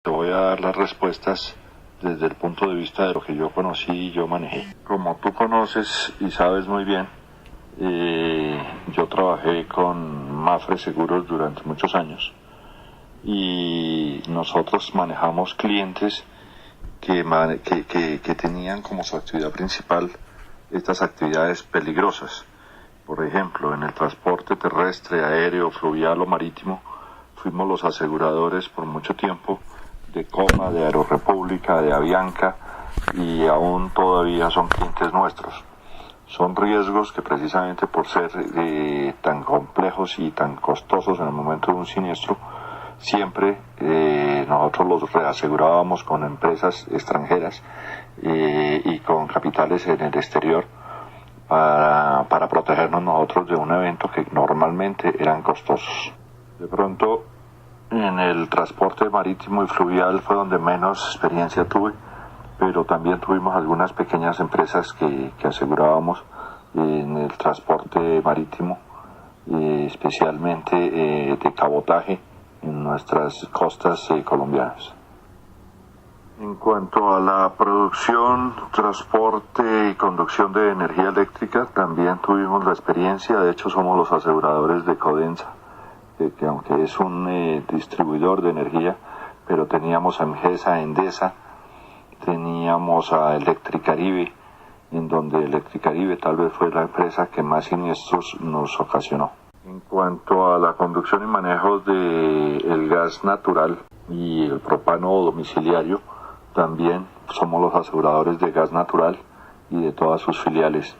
Te voy a dar las respuestas desde el punto de vista de lo que yo conocí y yo manejé. Como tú conoces y sabes muy bien, yo trabajé con Mapfre Seguros durante muchos años y nosotros manejamos clientes que tenían como su actividad principal estas actividades peligrosas. Por ejemplo, en el transporte terrestre, aéreo, fluvial o marítimo, fuimos los aseguradores por mucho tiempo de Coma, de Aerorepública, de Avianca, y aún todavía son clientes nuestros. Son riesgos que precisamente por ser tan complejos y tan costosos en el momento de un siniestro, siempre nosotros los reasegurábamos con empresas extranjeras y con capitales en el exterior para protegernos nosotros de un evento que normalmente eran costosos. De pronto, en el transporte marítimo y fluvial fue donde menos experiencia tuve, pero también tuvimos algunas pequeñas empresas que asegurábamos en el transporte marítimo, especialmente de cabotaje en nuestras costas colombianas. En cuanto a la producción, transporte y conducción de energía eléctrica, también tuvimos la experiencia. De hecho, somos los aseguradores de Codensa, que aunque es un distribuidor de energía, pero teníamos a Emgesa, Endesa, teníamos a Electricaribe, en donde Electricaribe tal vez fue la empresa que más siniestros nos ocasionó. En cuanto a la conducción y manejo del gas natural y el propano domiciliario, también somos los aseguradores de gas natural y de todas sus filiales.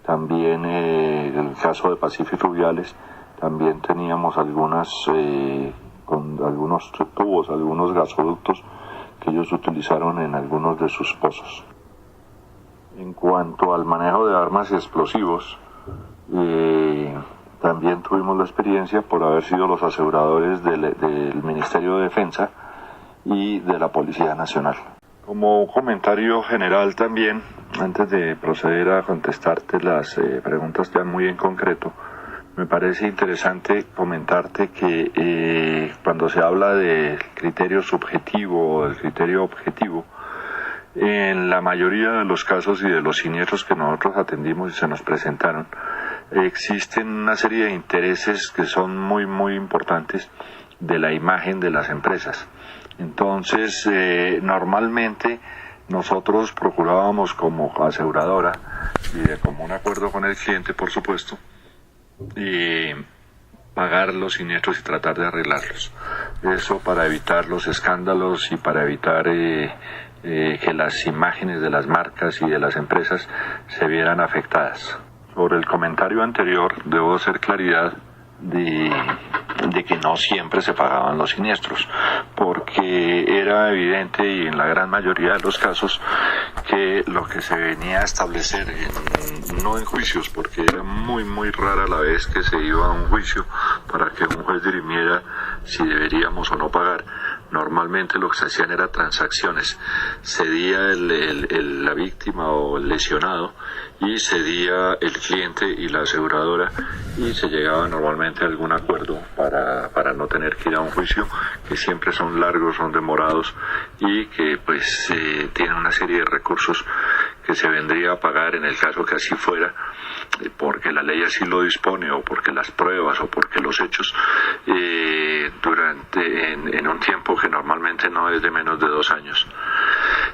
También en el caso de Pacífico Fluviales, también teníamos con algunos tubos, algunos gasoductos que ellos utilizaron en algunos de sus pozos. En cuanto al manejo de armas y explosivos, también tuvimos la experiencia por haber sido los aseguradores del Ministerio de Defensa y de la Policía Nacional. Como comentario general también, antes de proceder a contestarte las preguntas ya muy en concreto, me parece interesante comentarte que cuando se habla del criterio subjetivo o del criterio objetivo, en la mayoría de los casos y de los siniestros que nosotros atendimos y se nos presentaron, existen una serie de intereses que son muy, muy importantes de la imagen de las empresas. Entonces, normalmente nosotros procurábamos como aseguradora y de común acuerdo con el cliente, por supuesto, pagar los siniestros y tratar de arreglarlos. Eso para evitar los escándalos y para evitar que las imágenes de las marcas y de las empresas se vieran afectadas. Sobre el comentario anterior, debo hacer claridad de que no siempre se pagaban los siniestros, porque era evidente y en la gran mayoría de los casos que lo que se venía a establecer, no en juicios, porque era muy muy rara la vez que se iba a un juicio para que un juez dirimiera si deberíamos o no pagar. Normalmente lo que se hacían era transacciones, cedía la víctima o el lesionado y cedía el cliente y la aseguradora y se llegaba normalmente a algún acuerdo para no tener que ir a un juicio, que siempre son largos, son demorados y que pues tienen una serie de recursos que se vendría a pagar en el caso que así fuera, porque la ley así lo dispone o porque las pruebas o porque los hechos en un tiempo que normalmente no es de menos de 2 años.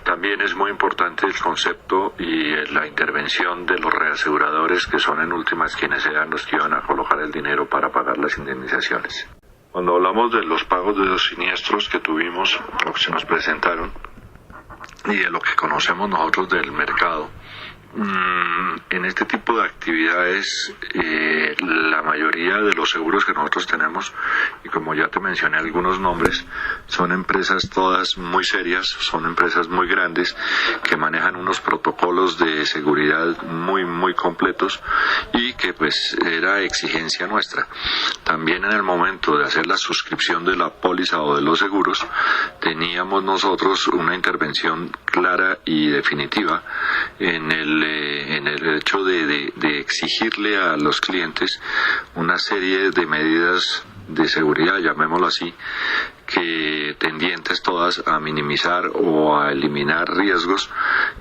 También es muy importante el concepto y la intervención de los reaseguradores, que son en últimas quienes sean los que iban a colocar el dinero para pagar las indemnizaciones. Cuando hablamos de los pagos de los siniestros que tuvimos o que se nos presentaron y de lo que conocemos nosotros del mercado, en este tipo de actividades la mayoría de los seguros que nosotros tenemos, y como ya te mencioné algunos nombres, son empresas todas muy serias, son empresas muy grandes que manejan unos protocolos de seguridad muy muy completos y que pues era exigencia nuestra. También en el momento de hacer la suscripción de la póliza o de los seguros, teníamos nosotros una intervención clara y definitiva en el hecho de exigirle a los clientes una serie de medidas de seguridad, llamémoslo así, que tendientes todas a minimizar o a eliminar riesgos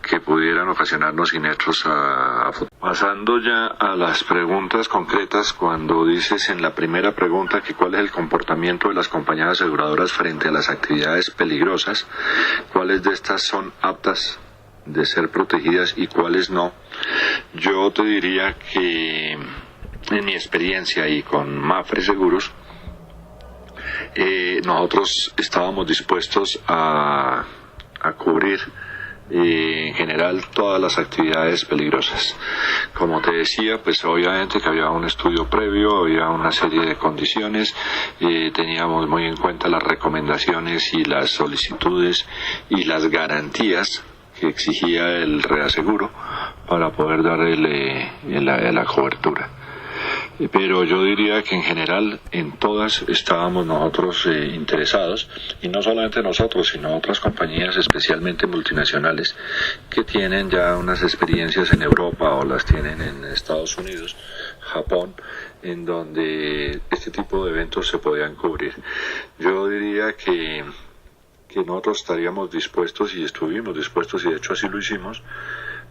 que pudieran ocasionarnos siniestros a futuro. Pasando ya a las preguntas concretas, cuando dices en la primera pregunta que cuál es el comportamiento de las compañías aseguradoras frente a las actividades peligrosas, cuáles de estas son aptas de ser protegidas y cuáles no, yo te diría que en mi experiencia y con Mapfre Seguros, nosotros estábamos dispuestos a cubrir en general todas las actividades peligrosas. Como te decía, pues obviamente que había un estudio previo, había una serie de condiciones, teníamos muy en cuenta las recomendaciones y las solicitudes y las garantías que exigía el reaseguro para poder darle la cobertura. Pero yo diría que en general en todas estábamos nosotros interesados, y no solamente nosotros, sino otras compañías, especialmente multinacionales, que tienen ya unas experiencias en Europa o las tienen en Estados Unidos, Japón, en donde este tipo de eventos se podían cubrir. Yo diría que nosotros estaríamos dispuestos y estuvimos dispuestos, y de hecho así lo hicimos,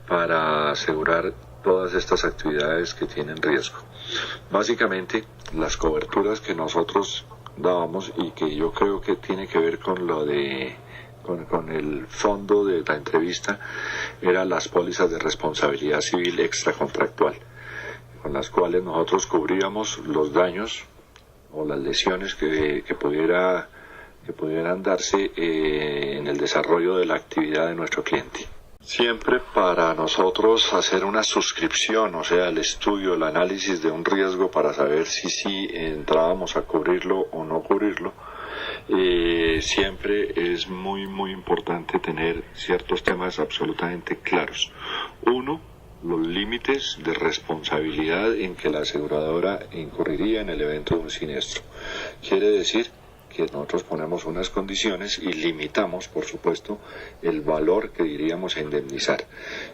para asegurar todas estas actividades que tienen riesgo. Básicamente, las coberturas que nosotros dábamos, y que yo creo que tiene que ver con con el fondo de la entrevista, eran las pólizas de responsabilidad civil extracontractual, con las cuales nosotros cubríamos los daños o las lesiones que pudieran darse en el desarrollo de la actividad de nuestro cliente. Siempre para nosotros hacer una suscripción, o sea, el estudio, el análisis de un riesgo para saber si entrábamos a cubrirlo o no cubrirlo, siempre es muy importante tener ciertos temas absolutamente claros. Uno, los límites de responsabilidad en que la aseguradora incurriría en el evento de un siniestro. Quiere decir que nosotros ponemos unas condiciones y limitamos, por supuesto, el valor que iríamos a indemnizar.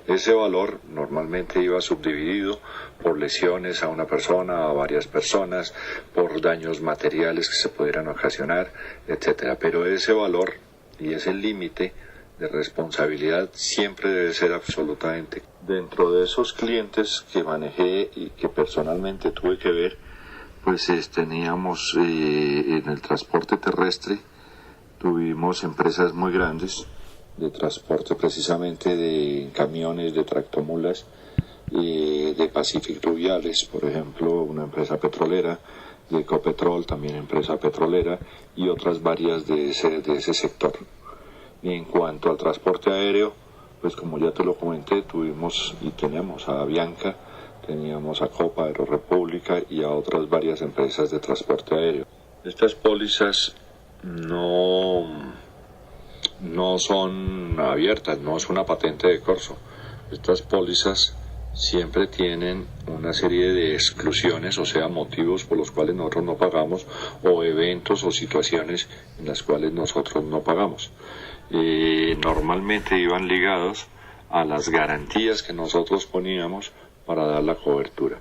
Ese valor normalmente iba subdividido por lesiones a una persona, a varias personas, por daños materiales que se pudieran ocasionar, etcétera. Pero ese valor y ese límite de responsabilidad siempre debe ser absolutamente. Dentro de esos clientes que manejé y que personalmente tuve que ver, pues teníamos en el transporte terrestre, tuvimos empresas muy grandes de transporte, precisamente de camiones, de tractomulas, de Pacific Fluviales, por ejemplo, una empresa petrolera, de Ecopetrol, también empresa petrolera, y otras varias de ese sector. Y en cuanto al transporte aéreo, pues como ya te lo comenté, tuvimos y tenemos a Avianca, teníamos a Copa Aerorepública y a otras varias empresas de transporte aéreo. Estas pólizas no son abiertas, no es una patente de corso. Estas pólizas siempre tienen una serie de exclusiones, o sea, motivos por los cuales nosotros no pagamos, o eventos o situaciones en las cuales nosotros no pagamos. Normalmente iban ligados a las garantías que nosotros poníamos para dar la cobertura.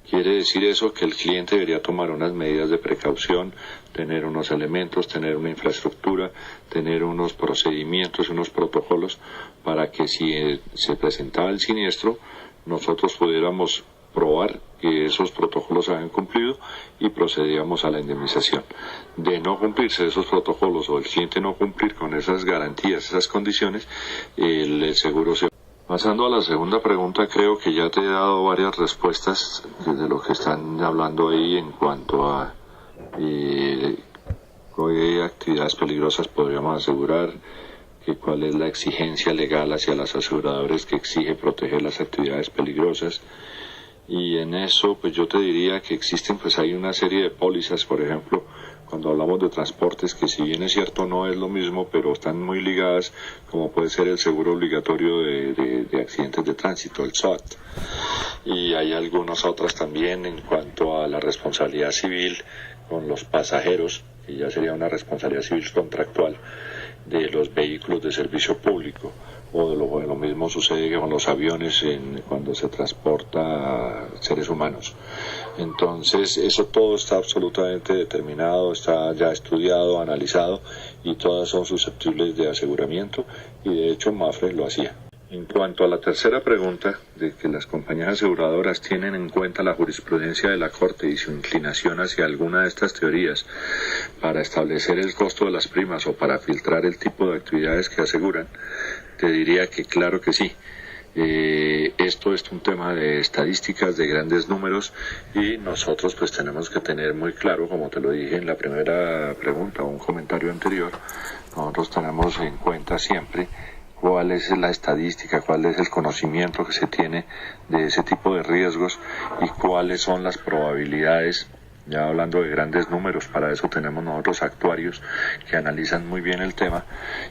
Quiere decir eso que el cliente debería tomar unas medidas de precaución, tener unos elementos, tener una infraestructura, tener unos procedimientos, unos protocolos, para que si se presentaba el siniestro, nosotros pudiéramos probar que esos protocolos se habían cumplido y procedíamos a la indemnización. De no cumplirse esos protocolos o el cliente no cumplir con esas garantías, esas condiciones, el seguro se... Pasando a la segunda pregunta, creo que ya te he dado varias respuestas de lo que están hablando ahí en cuanto a qué actividades peligrosas podríamos asegurar, que cuál es la exigencia legal hacia las aseguradoras que exige proteger las actividades peligrosas. Y en eso, pues yo te diría que existen, pues hay una serie de pólizas, por ejemplo, cuando hablamos de transportes, que si bien es cierto no es lo mismo, pero están muy ligadas, como puede ser el seguro obligatorio de accidentes de tránsito, el SOAT. Y hay algunas otras también en cuanto a la responsabilidad civil con los pasajeros, que ya sería una responsabilidad civil contractual de los vehículos de servicio público. O lo mismo sucede con los aviones cuando se transporta seres humanos. Entonces, eso todo está absolutamente determinado, está ya estudiado, analizado, y todas son susceptibles de aseguramiento, y de hecho Mapfre lo hacía. En cuanto a la tercera pregunta, de que las compañías aseguradoras tienen en cuenta la jurisprudencia de la Corte y su inclinación hacia alguna de estas teorías para establecer el costo de las primas o para filtrar el tipo de actividades que aseguran, te diría que claro que sí. Esto es un tema de estadísticas, de grandes números, y nosotros pues tenemos que tener muy claro, como te lo dije en la primera pregunta o un comentario anterior, nosotros tenemos en cuenta siempre cuál es la estadística, cuál es el conocimiento que se tiene de ese tipo de riesgos y cuáles son las probabilidades. Ya hablando de grandes números, para eso tenemos nosotros actuarios que analizan muy bien el tema,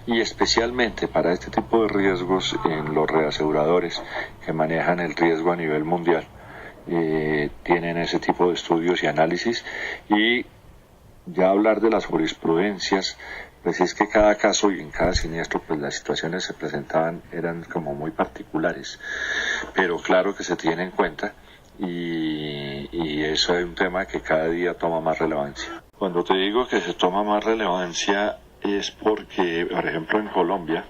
y especialmente para este tipo de riesgos en los reaseguradores que manejan el riesgo a nivel mundial, tienen ese tipo de estudios y análisis. Y ya hablar de las jurisprudencias, pues es que cada caso y en cada siniestro pues las situaciones se presentaban, eran como muy particulares, pero claro que se tiene en cuenta, y eso es un tema que cada día toma más relevancia. Cuando te digo que se toma más relevancia es porque, por ejemplo, en Colombia,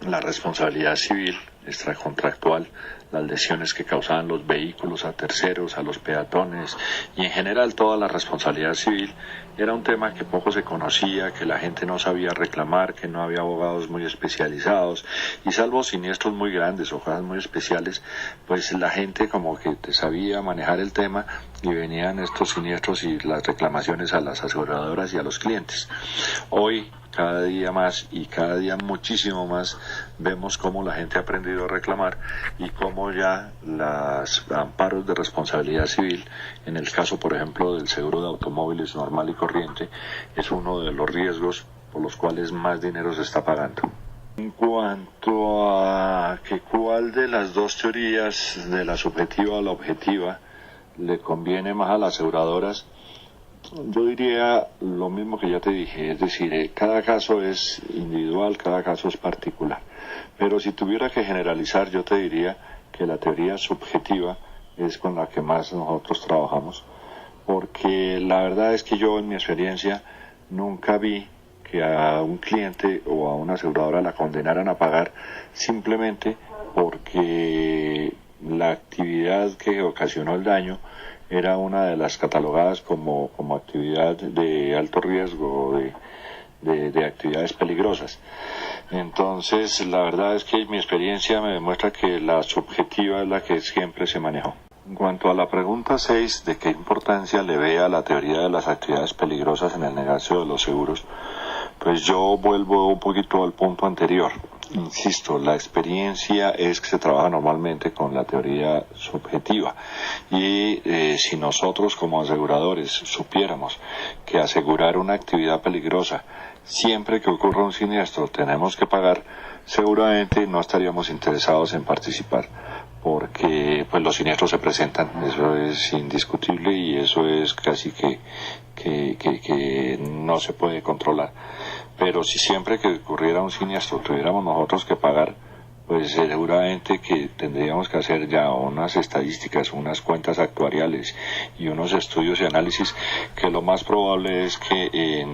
la responsabilidad civil extracontractual, las lesiones que causaban los vehículos a terceros, a los peatones, y en general toda la responsabilidad civil, era un tema que poco se conocía, que la gente no sabía reclamar, que no había abogados muy especializados, y salvo siniestros muy grandes o cosas muy especiales, pues la gente como que sabía manejar el tema, y venían estos siniestros y las reclamaciones a las aseguradoras y a los clientes. Hoy, cada día más y cada día muchísimo más, vemos cómo la gente ha aprendido a reclamar y cómo ya los amparos de responsabilidad civil, en el caso por ejemplo del seguro de automóviles normal y corriente, es uno de los riesgos por los cuales más dinero se está pagando. En cuanto a que cuál de las dos teorías, de la subjetiva o la objetiva, le conviene más a las aseguradoras, yo diría lo mismo que ya te dije, es decir, cada caso es individual, cada caso es particular. Pero si tuviera que generalizar, yo te diría que la teoría subjetiva es con la que más nosotros trabajamos, porque la verdad es que yo en mi experiencia nunca vi que a un cliente o a una aseguradora la condenaran a pagar simplemente porque la actividad que ocasionó el daño era una de las catalogadas como actividad de alto riesgo o de actividades peligrosas. Entonces, la verdad es que mi experiencia me demuestra que la subjetiva es la que siempre se manejó. En cuanto a la pregunta 6, de qué importancia le ve a la teoría de las actividades peligrosas en el negocio de los seguros, pues yo vuelvo un poquito al punto anterior. Insisto, la experiencia es que se trabaja normalmente con la teoría subjetiva, y si nosotros como aseguradores supiéramos que asegurar una actividad peligrosa siempre que ocurra un siniestro tenemos que pagar, seguramente no estaríamos interesados en participar, porque pues los siniestros se presentan, eso es indiscutible y eso es casi que no se puede controlar. Pero si siempre que ocurriera un siniestro tuviéramos nosotros que pagar, pues seguramente que tendríamos que hacer ya unas estadísticas, unas cuentas actuariales y unos estudios y análisis que lo más probable es que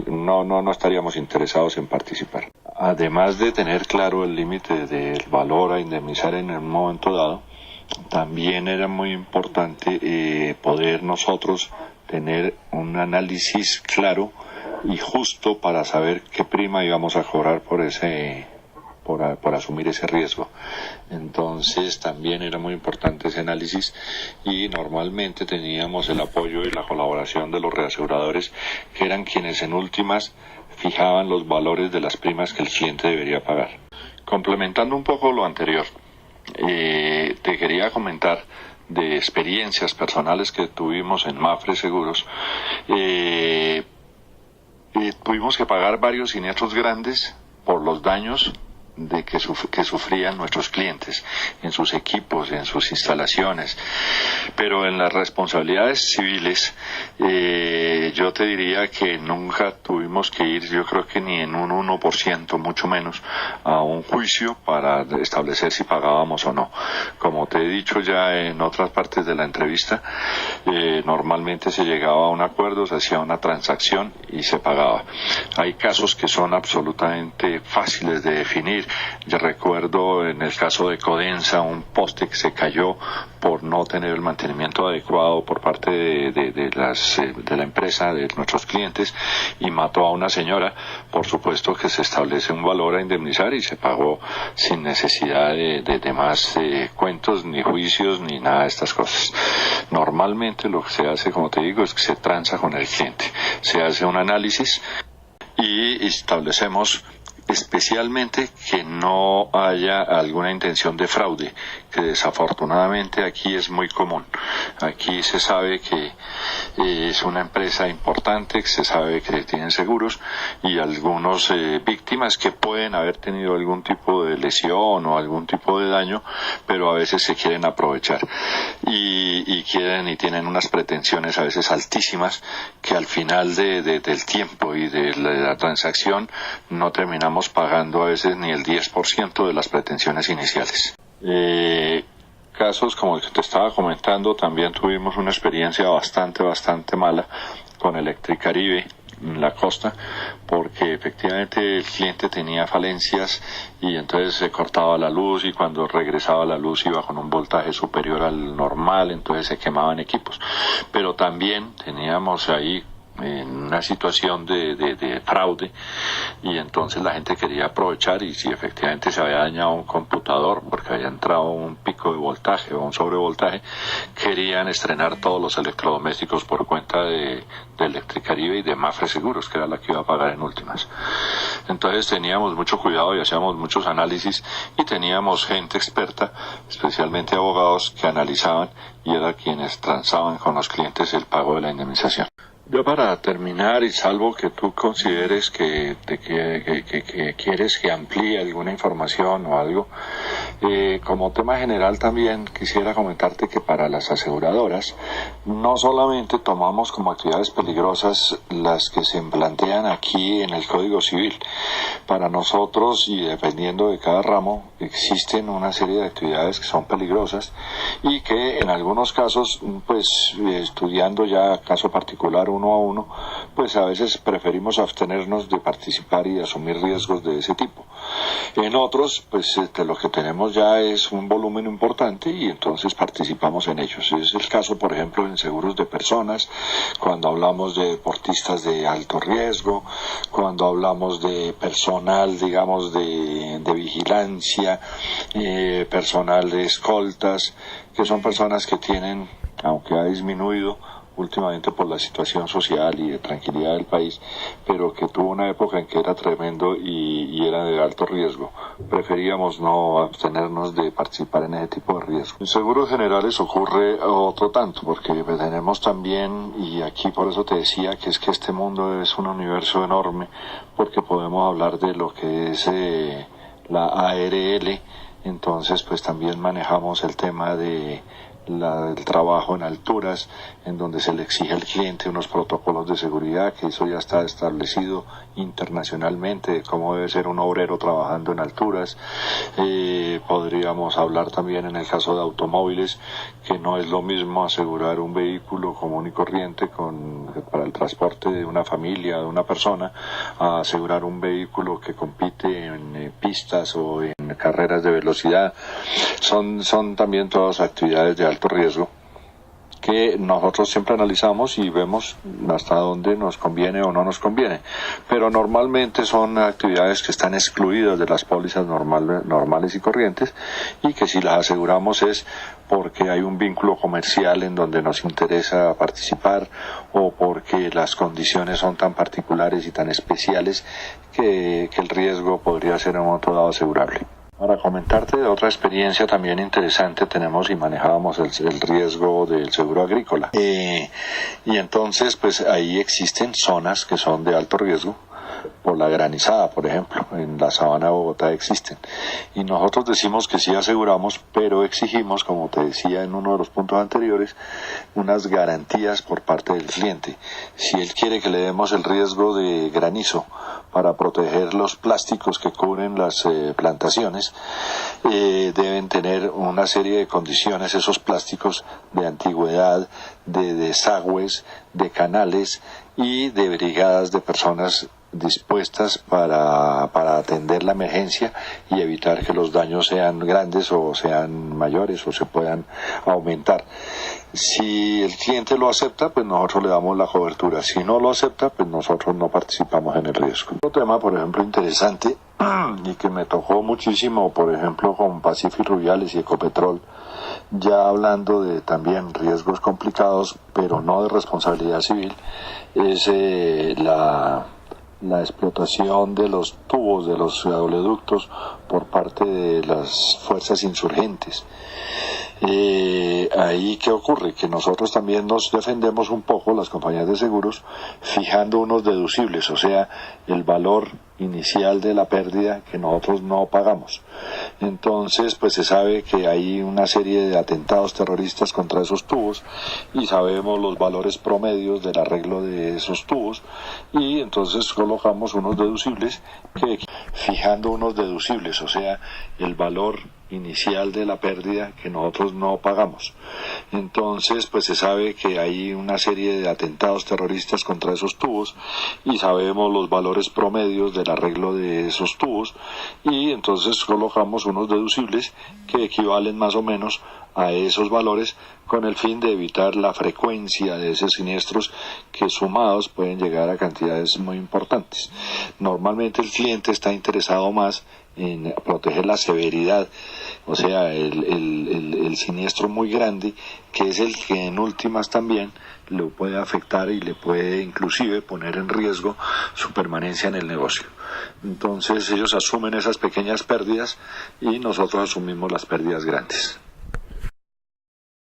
no estaríamos interesados en participar. Además de tener claro el límite del valor a indemnizar en el momento dado, también era muy importante poder nosotros tener un análisis claro y justo para saber qué prima íbamos a cobrar por asumir ese riesgo. Entonces también era muy importante ese análisis, y normalmente teníamos el apoyo y la colaboración de los reaseguradores, que eran quienes en últimas fijaban los valores de las primas que el cliente debería pagar. Complementando un poco lo anterior, te quería comentar de experiencias personales que tuvimos en Mapfre Seguros. Tuvimos que pagar varios siniestros grandes por los daños que sufrían nuestros clientes en sus equipos, en sus instalaciones. Pero en las responsabilidades civiles, yo te diría que nunca tuvimos que ir, yo creo que ni en un 1%, mucho menos, a un juicio para establecer si pagábamos o no. Como te he dicho ya en otras partes de la entrevista, normalmente se llegaba a un acuerdo, se hacía una transacción y se pagaba. Hay casos que son absolutamente fáciles de definir. Yo recuerdo en el caso de Codensa un poste que se cayó por no tener el mantenimiento adecuado por parte de la empresa, de nuestros clientes, y mató a una señora. Por supuesto que se establece un valor a indemnizar y se pagó sin necesidad de más cuentos, ni juicios, ni nada de estas cosas. Normalmente lo que se hace, como te digo, es que se transa con el cliente. Se hace un análisis y establecemos especialmente que no haya alguna intención de fraude, que desafortunadamente aquí es muy común. Aquí se sabe que es una empresa importante, que se sabe que tienen seguros y algunos víctimas que pueden haber tenido algún tipo de lesión o algún tipo de daño, pero a veces se quieren aprovechar y tienen unas pretensiones a veces altísimas que al final del tiempo y de la transacción no terminamos pagando a veces ni el 10% de las pretensiones iniciales. Casos como el que te estaba comentando, también tuvimos una experiencia bastante mala con Electricaribe en la costa, porque efectivamente el cliente tenía falencias y entonces se cortaba la luz y cuando regresaba la luz iba con un voltaje superior al normal, entonces se quemaban equipos. Pero también teníamos ahí en una situación de fraude y entonces la gente quería aprovechar y si efectivamente se había dañado un computador porque había entrado un pico de voltaje o un sobrevoltaje, querían estrenar todos los electrodomésticos por cuenta de Electricaribe y de Mafre Seguros, que era la que iba a pagar en últimas. Entonces teníamos mucho cuidado y hacíamos muchos análisis y teníamos gente experta, especialmente abogados, que analizaban y eran quienes transaban con los clientes el pago de la indemnización. Yo para terminar, y salvo que tú consideres que quieres que amplíe alguna información o algo, como tema general también quisiera comentarte que para las aseguradoras no solamente tomamos como actividades peligrosas las que se plantean aquí en el Código Civil. Para nosotros, y dependiendo de cada ramo, existen una serie de actividades que son peligrosas y que en algunos casos, pues estudiando ya caso particular uno a uno, pues a veces preferimos abstenernos de participar y asumir riesgos de ese tipo. En otros, pues lo que tenemos ya es un volumen importante y entonces participamos en ellos. Es el caso, por ejemplo, en seguros de personas, cuando hablamos de deportistas de alto riesgo, cuando hablamos de personal, digamos, de vigilancia, personal de escoltas, que son personas que tienen, aunque ha disminuido últimamente por la situación social y de tranquilidad del país, pero que tuvo una época en que era tremendo y era de alto riesgo. Preferíamos no abstenernos de participar en ese tipo de riesgo. En seguros generales ocurre otro tanto, porque tenemos también, y aquí por eso te decía que es que este mundo es un universo enorme, porque podemos hablar de lo que es la ARL, entonces pues también manejamos el tema del trabajo en alturas, en donde se le exige al cliente unos protocolos de seguridad, que eso ya está establecido internacionalmente, de cómo debe ser un obrero trabajando en alturas. Podríamos hablar también en el caso de automóviles, que no es lo mismo asegurar un vehículo común y corriente para el transporte de una familia, de una persona, a asegurar un vehículo que compite en pistas o en carreras de velocidad. Son también todas actividades de alto riesgo que nosotros siempre analizamos y vemos hasta dónde nos conviene o no nos conviene, pero normalmente son actividades que están excluidas de las pólizas normales y corrientes, y que si las aseguramos es porque hay un vínculo comercial en donde nos interesa participar o porque las condiciones son tan particulares y tan especiales que el riesgo podría ser en un momento dado asegurable. Para comentarte de otra experiencia también interesante, tenemos y manejábamos el riesgo del seguro agrícola. Y entonces, pues ahí existen zonas que son de alto riesgo, por la granizada, por ejemplo, en la sabana de Bogotá existen. Y nosotros decimos que sí aseguramos, pero exigimos, como te decía en uno de los puntos anteriores, unas garantías por parte del cliente. Si él quiere que le demos el riesgo de granizo para proteger los plásticos que cubren las plantaciones, deben tener una serie de condiciones esos plásticos de antigüedad, de desagües, de canales y de brigadas de personas dispuestas para atender la emergencia y evitar que los daños sean grandes o sean mayores o se puedan aumentar. Si el cliente lo acepta, pues nosotros le damos la cobertura. Si no lo acepta, pues nosotros no participamos en el riesgo. Otro tema, por ejemplo, interesante y que me tocó muchísimo, por ejemplo, con Pacific Rubiales y Ecopetrol, ya hablando de también riesgos complicados, pero no de responsabilidad civil, es la explotación de los tubos, de los oleoductos por parte de las fuerzas insurgentes. Ahí, ¿qué ocurre? Que nosotros también nos defendemos un poco, las compañías de seguros, fijando unos deducibles, o sea, el valor inicial de la pérdida que nosotros no pagamos. Entonces, pues se sabe que hay una serie de atentados terroristas contra esos tubos y sabemos los valores promedios del arreglo de esos tubos y entonces colocamos unos deducibles que, fijando unos deducibles, o sea, el valor inicial de la pérdida que nosotros no pagamos. Entonces, pues se sabe que hay una serie de atentados terroristas contra esos tubos y sabemos los valores promedios del arreglo de esos tubos y entonces colocamos unos deducibles que equivalen más o menos a esos valores con el fin de evitar la frecuencia de esos siniestros que sumados pueden llegar a cantidades muy importantes. Normalmente el cliente está interesado más en proteger la severidad, o sea, el siniestro muy grande, que es el que en últimas también lo puede afectar y le puede inclusive poner en riesgo su permanencia en el negocio. Entonces ellos asumen esas pequeñas pérdidas y nosotros asumimos las pérdidas grandes.